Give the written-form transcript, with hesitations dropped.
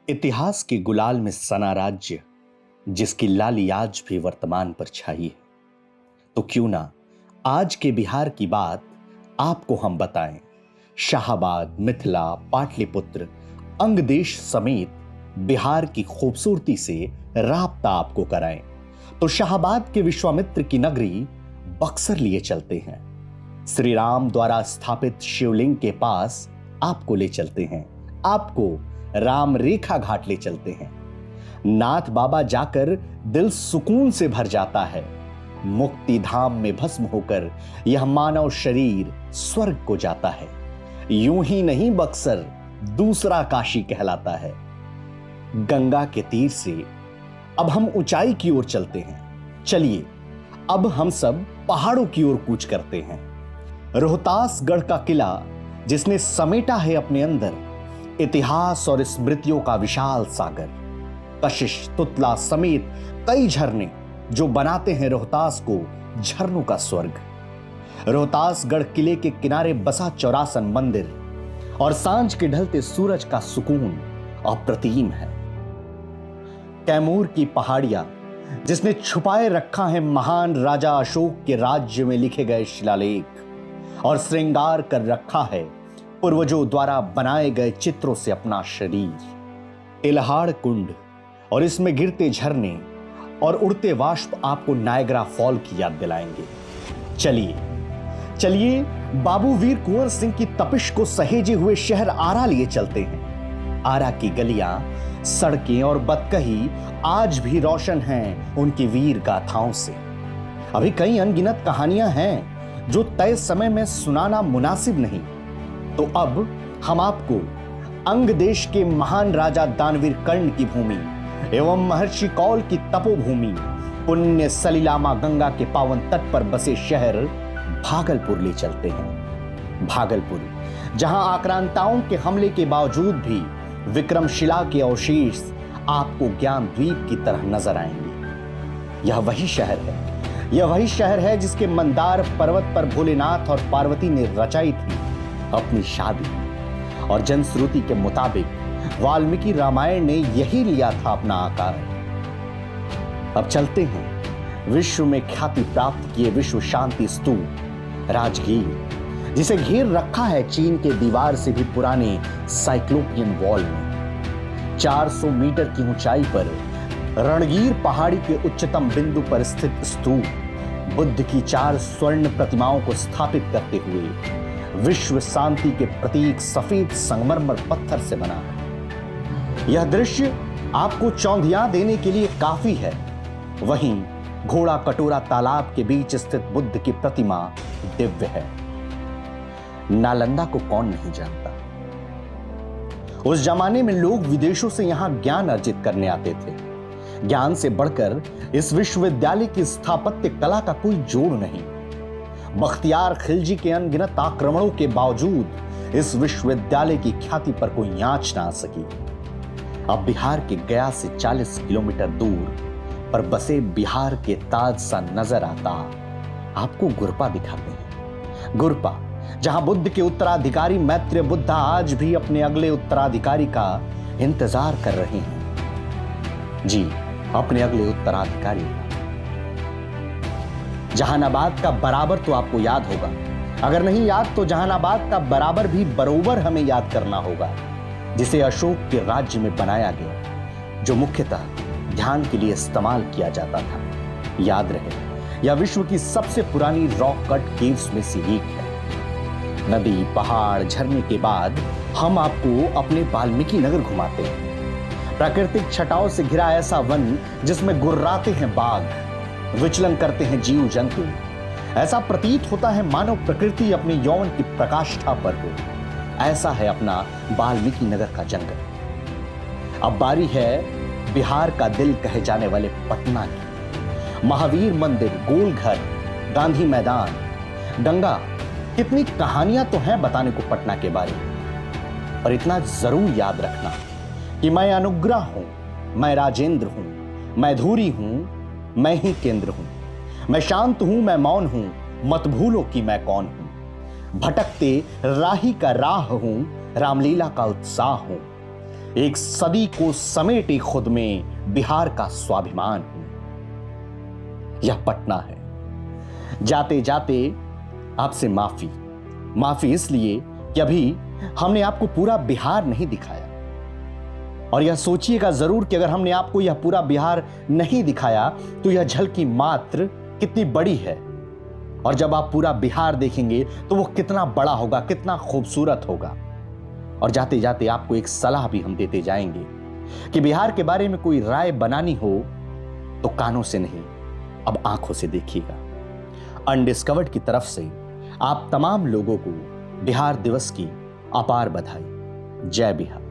इतिहास के गुलाल में सना राज्य जिसकी लाली आज भी वर्तमान पर छाई है, तो क्यों ना आज के बिहार की बात आपको हम बताएं। शाहाबाद, मिथिला, पाटलिपुत्र, अंगदेश समेत बिहार की खूबसूरती से राब्ता आपको कराएं। तो शाहाबाद के विश्वामित्र की नगरी बक्सर लिए चलते हैं। श्री राम द्वारा स्थापित शिवलिंग के पास आपको ले चलते हैं। आपको राम रेखा घाट ले चलते हैं। नाथ बाबा जाकर दिल सुकून से भर जाता है। मुक्ति धाम में भस्म होकर यह मानव शरीर स्वर्ग को जाता है। यूं ही नहीं बक्सर दूसरा काशी कहलाता है। गंगा के तीर से अब हम ऊंचाई की ओर चलते हैं। चलिए अब हम सब पहाड़ों की ओर कूच करते हैं। रोहतासगढ़ का किला जिसने समेटा है अपने अंदर इतिहास और स्मृतियों का विशाल सागर, कशिश, तुतला समेत कई झरने जो बनाते हैं रोहतास को झरनों का स्वर्ग। रोहतासगढ़ किले के किनारे बसा चौरासन मंदिर और सांझ के ढलते सूरज का सुकून अप्रतिम है। कैमूर की पहाड़ियां जिसने छुपाए रखा है महान राजा अशोक के राज्य में लिखे गए शिलालेख और श्रृंगार कर रखा है पूर्वजों द्वारा बनाए गए चित्रों से अपना शरीर। इल्हाड़ कुंड और इसमें गिरते झरने और उड़ते वाष्प आपको नायग्रा फॉल की याद दिलाएंगे। चलिए चलिए बाबू वीर कुंवर सिंह की तपिश को सहेजे हुए शहर आरा लिए चलते हैं। आरा की गलियां, सड़कें और बदकही आज भी रोशन हैं उनकी वीर गाथाओं से। अभी कई अनगिनत कहानियां हैं जो तय समय में सुनाना मुनासिब नहीं, तो अब हम आपको अंग देश के महान राजा दानवीर कर्ण की भूमि एवं महर्षि कौल की तपोभूमि, पुण्य सलीलामा गंगा के पावन तट पर बसे शहर भागलपुर ले चलते हैं। भागलपुर जहां आक्रांताओं के हमले के बावजूद भी विक्रमशिला के अवशेष आपको ज्ञान द्वीप की तरह नजर आएंगे। यह वही शहर है जिसके मंदार पर्वत पर भोलेनाथ और पार्वती ने रचाई थी अपनी शादी, और जनश्रुति के मुताबिक वाल्मीकि रामायण ने यही लिया था अपना आकार। अब चलते हैं विश्व में ख्याति प्राप्त किए विश्व शांति स्तूप राजगीर, जिसे घेर रखा है चीन के दीवार से भी पुराने साइक्लोपियन वॉल में। 400 मीटर की ऊंचाई पर रणगीर पहाड़ी के उच्चतम बिंदु पर स्थित स्तूप बुद्ध की 4 स्वर्ण प्रतिमाओं को स्थापित करते हुए विश्व शांति के प्रतीक सफेद संगमरमर पत्थर से बना है। यह दृश्य आपको चौंधियां देने के लिए काफी है। वहीं घोड़ा कटोरा तालाब के बीच स्थित बुद्ध की प्रतिमा दिव्य है। नालंदा को कौन नहीं जानता। उस जमाने में लोग विदेशों से यहां ज्ञान अर्जित करने आते थे। ज्ञान से बढ़कर इस विश्वविद्यालय की स्थापत्य कला का कोई जोड़ नहीं। बख्तियार खिलजी के अनगिनत आक्रमणों के बावजूद इस विश्वविद्यालय की ख्याति पर कोई आंच ना आ सकी। अब बिहार के गया से 40 किलोमीटर दूर पर बसे बिहार के ताज सा नजर आता आपको गुरपा दिखाते हैं। गुरपा जहां बुद्ध के उत्तराधिकारी मैत्रेय बुद्धा आज भी अपने अगले उत्तराधिकारी का इंतजार कर रहे हैं। जी, अपने अगले उत्तराधिकारी। जहानाबाद का बराबर तो आपको याद होगा, अगर नहीं याद तो जहानाबाद का बराबर भी बरोबर हमें याद करना होगा, जिसे अशोक के राज्य में बनाया गया, जो मुख्यतः ध्यान के लिए इस्तेमाल किया जाता था। याद रहे, यह विश्व की सबसे पुरानी रॉक कट केव्स में से एक है। नदी, पहाड़, झरने के बाद हम आपको अपने वाल्मीकि नगर घुमाते हैं। प्राकृतिक छटाओं से घिरा ऐसा वन जिसमें गुर्राते हैं बाघ, विचलन करते हैं जीव जंतु। ऐसा प्रतीत होता है मानव प्रकृति अपने यौवन की प्रकाष्ठा पर हो। ऐसा है अपना वाल्मीकि नगर का जंगल। अब बारी है बिहार का दिल कहे जाने वाले पटना की। महावीर मंदिर, गोलघर, गांधी मैदान, गंगा, कितनी कहानियां तो हैं बताने को पटना के बारे में। पर इतना जरूर याद रखना कि मैं अनुग्रह हूं, मैं राजेंद्र हूं, मैं धूरी हूं, मैं ही केंद्र हूं, मैं शांत हूं, मैं मौन हूं, मत भूलो कि मैं कौन हूं। भटकते राही का राह हूं, रामलीला का उत्साह हूं। एक सदी को समेटे खुद में बिहार का स्वाभिमान हूं। यह पटना है। जाते जाते आपसे माफी इसलिए कि अभी हमने आपको पूरा बिहार नहीं दिखाया। और यह सोचिएगा जरूर कि अगर हमने आपको यह पूरा बिहार नहीं दिखाया तो यह झलकी मात्र कितनी बड़ी है, और जब आप पूरा बिहार देखेंगे तो वो कितना बड़ा होगा, कितना खूबसूरत होगा। और जाते जाते आपको एक सलाह भी हम देते जाएंगे कि बिहार के बारे में कोई राय बनानी हो तो कानों से नहीं, अब आंखों से देखिएगा। अनडिस्कवर्ड की तरफ से आप तमाम लोगों को बिहार दिवस की अपार बधाई। जय बिहार।